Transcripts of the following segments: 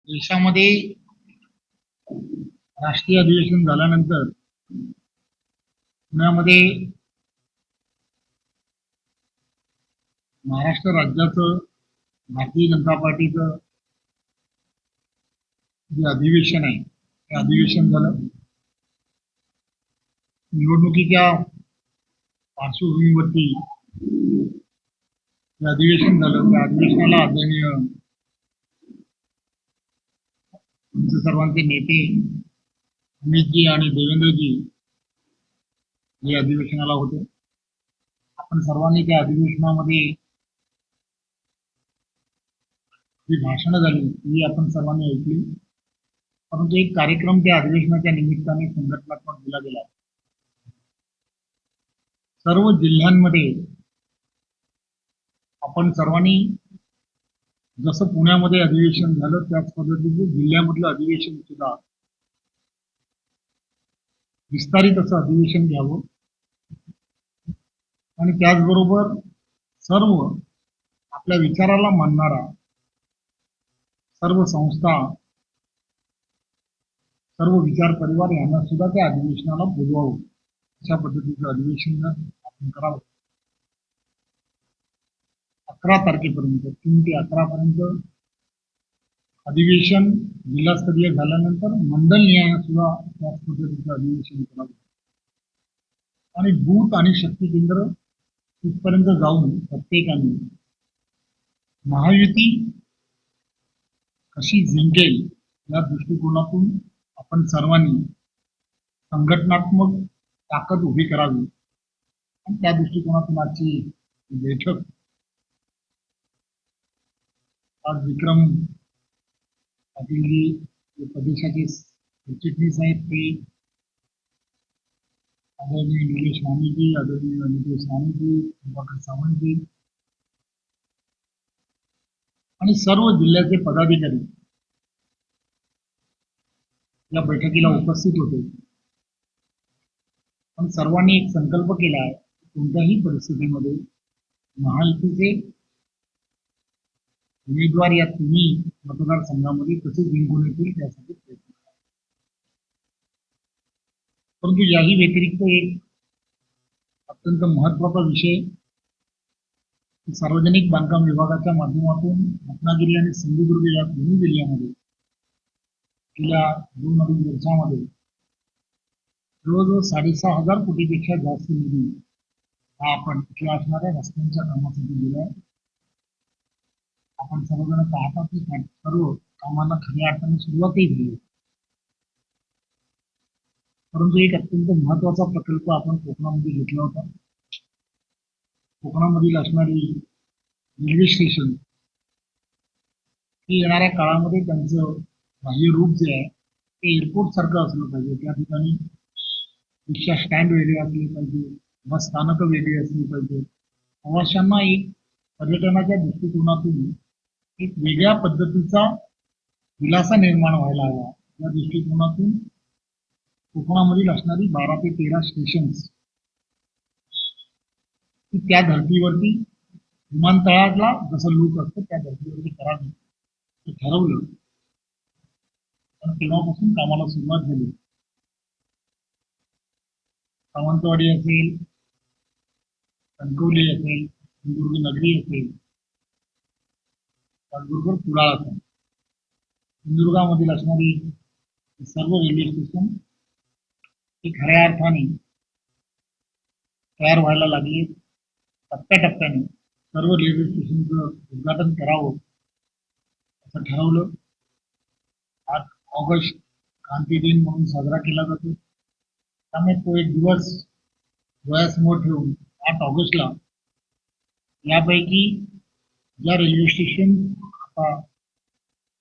देशामध्ये राष्ट्रीय अधिवेशन झाल्यानंतर पुण्यामध्ये महाराष्ट्र राज्याचं भारतीय जनता पार्टीचं जे अधिवेशन आहे ते अधिवेशन झालं. निवडणुकीच्या पार्श्वभूमीवरती जे अधिवेशन झालं त्या अधिवेशनाला आदरणीय आमचे सर्वांचे नेते अमितजी आणि देवेंद्रजी हे अधिवेशनाला होते. आपण सर्वांनी त्या अधिवेशनामध्ये जी भाषणं झाली ती आपण सर्वांनी ऐकली. परंतु एक कार्यक्रम त्या अधिवेशनाच्या निमित्ताने संघटनात्मक दिला गेला. सर्व जिल्ह्यांमध्ये आपण सर्वांनी जसं पुण्यामध्ये अधिवेशन झालं त्याच पद्धतीचं जिल्ह्यामधलं अधिवेशन सुद्धा विस्तारित असं अधिवेशन घ्यावं आणि त्याचबरोबर सर्व आपल्या विचाराला मानणारा सर्व संस्था सर्व विचार परिवार यांना सुद्धा त्या अधिवेशनाला बोलवावं अशा पद्धतीचं अधिवेशन आपण करावं. 11 तारखेपर्यंत 3 ते 11 पर्यंत अधिवेशन जिल्हास्तरीय झाल्यानंतर मंडल निहाय सुद्धा त्याच पद्धतीचं अधिवेशन करावं आणि बूथ आणि शक्ती केंद्र तिथपर्यंत जाऊन प्रत्येकाने महायुती कशी जिंकेल या दृष्टिकोनातून आपण सर्वांनी संघटनात्मक ताकद उभी करावी आणि त्या दृष्टिकोनातून आजची बैठक आज विक्रम पाटीलजी प्रदेशाचे सरचिटणीस आहेत ते आदरणीय निलेश राणेजी, आदरणीय निलेश राणेजी, प्रभाकर सावंतजी आणि सर्व जिल्ह्याचे पदाधिकारी या बैठकीला उपस्थित होते. पण सर्वांनी एक संकल्प केला आहे कोणत्याही परिस्थितीमध्ये महायुतीचे उमेदवार या तिन्ही मतदारसंघामध्ये कसे जिंकून येतील त्यासाठी प्रयत्न करा. परंतु याही व्यतिरिक्त एक अत्यंत महत्वाचा विषय सार्वजनिक बांधकाम विभागाच्या माध्यमातून रत्नागिरी आणि सिंधुदुर्ग या दोन्ही जिल्ह्यामध्ये गेल्या 2-2.5 वर्षामध्ये जवळजवळ 6,500 कोटीपेक्षा जास्त निधी हा आपण इथल्या असणाऱ्या रस्त्यांच्या कामासाठी दिलाय. आपण सर्वजण पाहता की सर्व कामांना खऱ्या अर्थाने सुरुवातही झाली. परंतु एक अत्यंत महत्वाचा प्रकल्प आपण कोकणामध्ये घेतला होता. कोकणामधील असणारी रेल्वे स्टेशन ही येणाऱ्या काळामध्ये त्यांचं बाह्य रूप जे आहे ते एअरपोर्ट सारखं असलं पाहिजे. त्या ठिकाणी रिक्षा स्टँड वेगळे असले पाहिजे, बस स्थानक वेगळी असली पाहिजे. प्रवाशांना एक पर्यटनाच्या दृष्टिकोनातून एक वेगळ्या पद्धतीचा दिलासा निर्माण व्हायला हवा या दृष्टिकोनातून कोकणामधील असणारी 12 ते 13 स्टेशन्स त्या धर्तीवरती विमानतळाला जसं लूक असतं त्या धर्तीवरती करावी हे ठरवलं. पण तेव्हापासून कामाला सुरुवात झाली. सावंतवाडी असेल, कणकवली असेल, सिंधुदुर्ग नगरी असेल, त्याचबरोबर कुडाळ असेल, सिंधुदुर्गामधील असणारी सर्व रेल्वे स्टेशन ही खऱ्या अर्थाने तयार व्हायला लागली. टप्प्याटप्प्याने सर्व रेल्वे स्टेशनचं उद्घाटन करावं असं ठरवलं. 8 ऑगस्ट क्रांती दिन म्हणून साजरा केला जातो. त्यामुळे तो एक दिवस डोळ्यासमोर ठेवून 8 ऑगस्टला यापैकी ज्या रेल्वे स्टेशन आता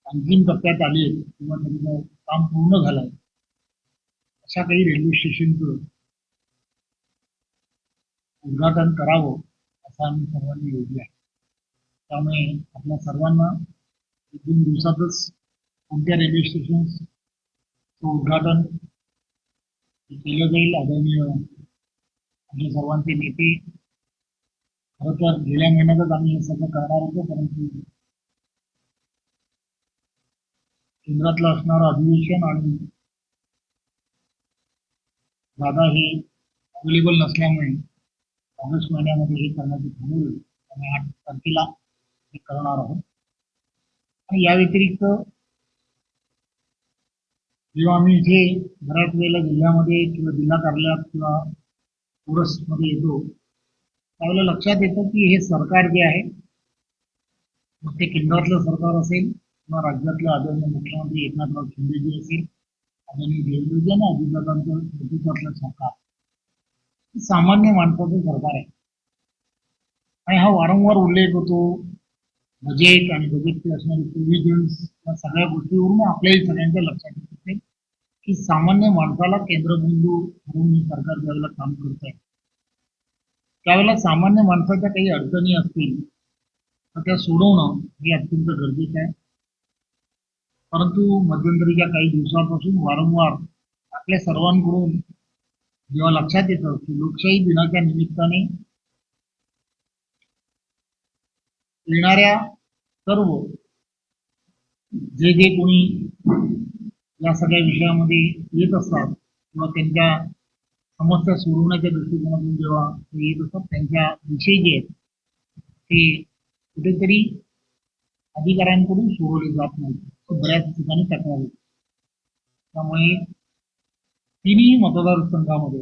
अंतिम टप्प्यात आली आहेत किंवा त्याचं काम पूर्ण झालंय अशा काही रेल्वे स्टेशनचं उद्घाटन करावं असं आम्ही सर्वांनी योजलं आहे. त्यामुळे आपल्या सर्वांना 1-2 दिवसातच कोणत्या रेल्वे स्टेशनचं उद्घाटन केलं जाईल. आदरणीय आपल्या सर्वांचे नेते खरं तर गेल्या महिन्यातच आम्ही हे सगळं करणार होतो, परंतु केंद्रातलं असणारं अधिवेशन आणि जागा हे अवेलेबल नसल्यामुळे ऑगस्ट महिन्यामध्ये हे करण्याचे ठरवलं आणि 8 तारखेला हे करणार आहोत. आणि या व्यतिरिक्त जेव्हा आम्ही इथे बऱ्याच वेळेला जिल्ह्यामध्ये किंवा जिल्हा कार्यालयात किंवा मध्ये येतो त्यावेळेला लक्षात येतं की हे सरकार जे आहे मग ते केंद्रातलं सरकार असेल किंवा राज्यातलं आदरणीय मुख्यमंत्री एकनाथराव शिंदेजी असेल आदरणीय देवेंद्रजी आणि अजितदादांचं नेतृत्वातलं सरकार सामान्य माणसाचं सरकार आहे. आणि हा वारंवार उल्लेख होतो बजेट आणि बजेटचे असणारे प्रोव्हिजन्स या सगळ्या गोष्टीवरून आपल्याही सगळ्यांच्या लक्षात येते की सामान्य माणसाला केंद्रबिंदू म्हणून हे सरकार ज्यावेळेला काम करत आहे त्यावेळेला सामान्य माणसाच्या काही अडचणी असतील तर त्या सोडवणं हे अत्यंत गरजेचं आहे. परंतु मध्यंतरीच्या काही दिवसांपासून वारंवार आपल्या सर्वांकडून जेव्हा लक्षात येतं की लोकशाही दिनाच्या निमित्ताने येणाऱ्या सर्व जे जे कोणी या सगळ्या विषयामध्ये येत असतात किंवा त्यांच्या समस्या सोडवण्याच्या दृष्टिकोनातून जेव्हा ते येत असतात त्यांच्या विषय जे आहेत ते कुठेतरी अधिकाऱ्यांकडून सोडवले जात नाही बऱ्याच ठिकाणी तक्रार होते. त्यामुळे तिन्ही मतदारसंघामध्ये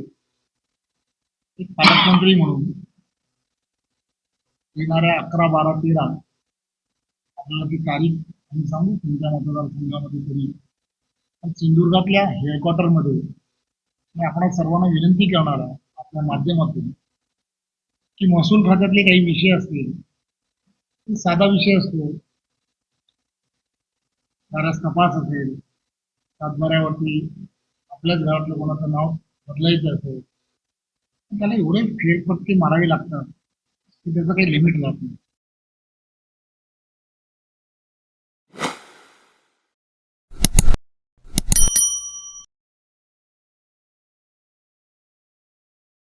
एक पालकमंत्री म्हणून येणाऱ्या 11, 12, 13 आपल्याला ती तारीख आम्ही सांगू तुमच्या मतदारसंघामध्ये तरी सिंधुदुर्गातल्या हेडक्वार्टरमध्ये मी आपण सर्वांना विनंती करणार आहे आपल्या माध्यमातून की महसूल खात्यातले काही विषय असतील साधा विषय असतो बराच तपास असेल सातबाऱ्यावरती आपल्याच घरातलं कोणाचं नाव बदलायचं असेल त्याला एवढे फेरफटके मारावे लागतात की त्याचं काही लिमिट राहत नाही.